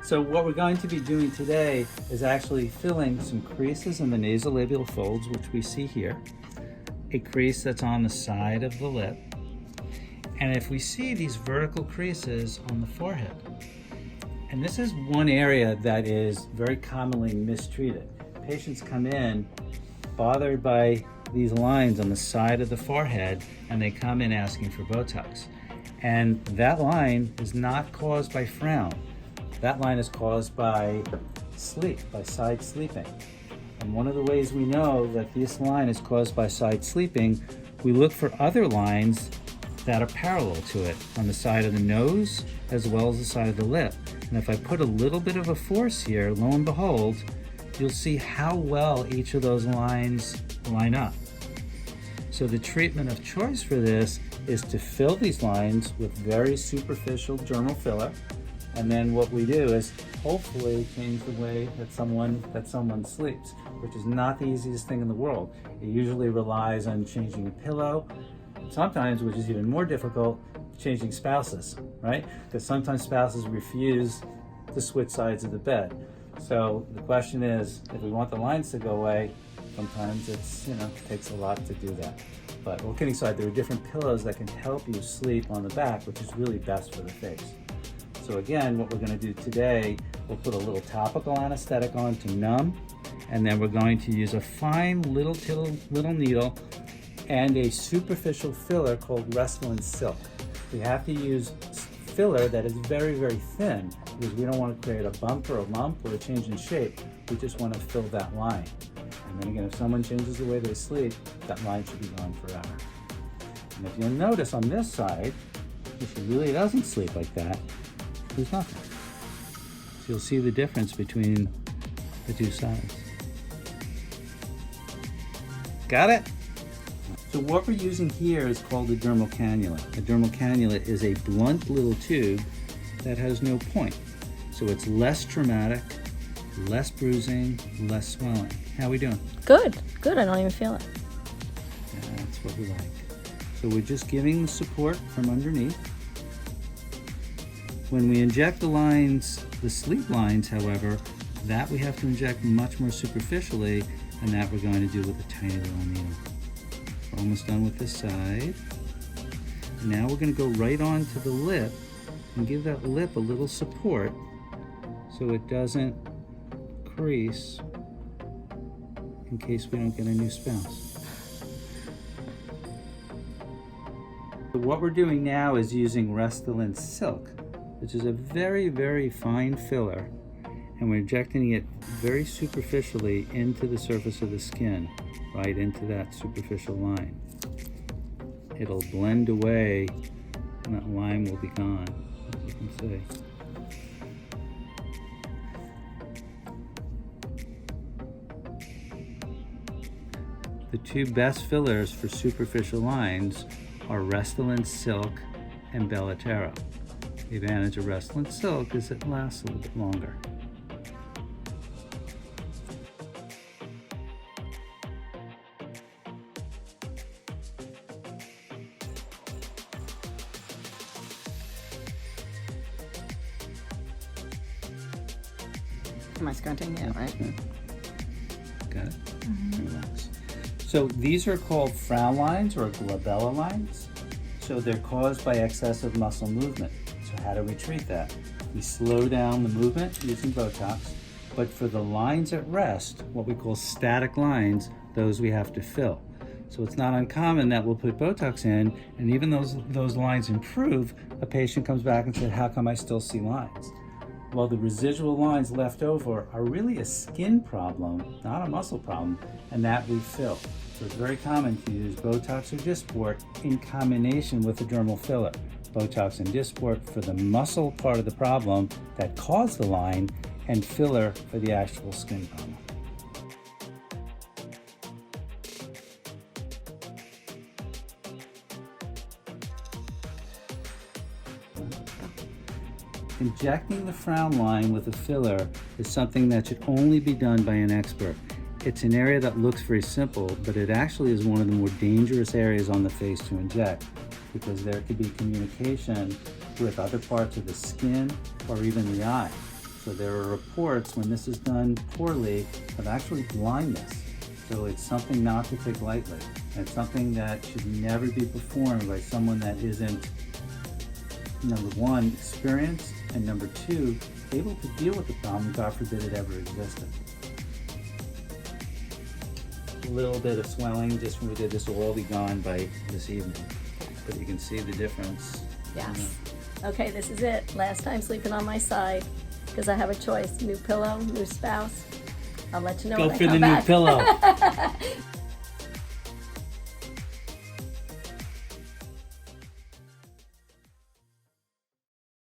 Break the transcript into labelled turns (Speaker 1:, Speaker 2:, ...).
Speaker 1: So what we're going to be doing today is actually filling some creases in the nasolabial folds, which we see here, a crease that's on the side of the lip, and if we see these vertical creases on the forehead. And this is one area that is very commonly mistreated. Patients come in bothered by these lines on the side of the forehead, and they come in asking for Botox. And that line is not caused by frown. That line is caused by sleep, by side sleeping. And one of the ways we know that this line is caused by side sleeping, we look for other lines that are parallel to it on the side of the nose as well as the side of the lip. And if I put a little bit of a force here, lo and behold, you'll see how well each of those lines line up. So the treatment of choice for this is to fill these lines with very superficial dermal filler. And then what we do is hopefully change the way that someone sleeps, which is not the easiest thing in the world. It usually relies on changing a pillow, sometimes, which is even more difficult, changing spouses, right? Because sometimes spouses refuse to switch sides of the bed. So the question is, if we want the lines to go away, sometimes it takes a lot to do that. But all kidding aside, there are different pillows that can help you sleep on the back, which is really best for the face. So again, what we're going to do today, we'll put a little topical anesthetic on to numb, and then we're going to use a fine little needle and a superficial filler called Restylane Silk. We have to use filler that is very, very thin because we don't want to create a bump or a lump or a change in shape. We just want to fill that line. And then again, if someone changes the way they sleep, that line should be gone forever. And if you'll notice on this side, if she really doesn't sleep like that, there's nothing. So you'll see the difference between the two sides. Got it? So what we're using here is called a dermal cannula. A dermal cannula is a blunt little tube that has no point. So it's less traumatic, less bruising, less swelling. How are we doing?
Speaker 2: Good, good. I don't even feel it.
Speaker 1: That's what we like. So we're just giving the support from underneath. When we inject the lines, the sleep lines, however, that we have to inject much more superficially, and that we're going to do with a tiny little needle. We're almost done with this side. Now we're going to go right on to the lip and give that lip a little support so it doesn't crease in case we don't get a new spouse. So what we're doing now is using Restylane Silk, which is a very, very fine filler, and we're injecting it very superficially into the surface of the skin, right into that superficial line. It'll blend away and that line will be gone, as you can see. The two best fillers for superficial lines are Restylane Silk and Bellatero. The advantage of Restylane Silk is it lasts a little bit longer.
Speaker 2: Am I squinting? Yeah, right?
Speaker 1: Got it? Mm-hmm. Relax. So these are called Frown Lines or glabella lines. So they're caused by excessive muscle movement. So how do we treat that? We slow down the movement using Botox, but for the lines at rest, what we call static lines, those we have to fill. So it's not uncommon that we'll put Botox in, and even those lines improve, a patient comes back and says, how come I still see lines? Well, the residual lines left over are really a skin problem, not a muscle problem, and that we fill. So it's very common to use Botox or Dysport in combination with a dermal filler. Botox and Dysport for the muscle part of the problem that caused the line, and filler for the actual skin problem. Injecting the frown line with a filler is something that should only be done by an expert. It's an area that looks very simple, but it actually is one of the more dangerous areas on the face to inject, because there could be communication with other parts of the skin or even the eye. So there are reports when this is done poorly of actually blindness. So it's something not to take lightly. And it's something that should never be performed by someone that isn't, number one, experienced, and number two, able to deal with the problem, God forbid it ever existed. A little bit of swelling just when we did this will all be gone by this evening. But you can see the difference.
Speaker 2: Yes. Okay, this is it. Last time sleeping on my side, because I have a choice. New pillow, new spouse. I'll let you know
Speaker 1: Go
Speaker 2: when I
Speaker 1: for the
Speaker 2: come
Speaker 1: new
Speaker 2: back.
Speaker 1: pillow.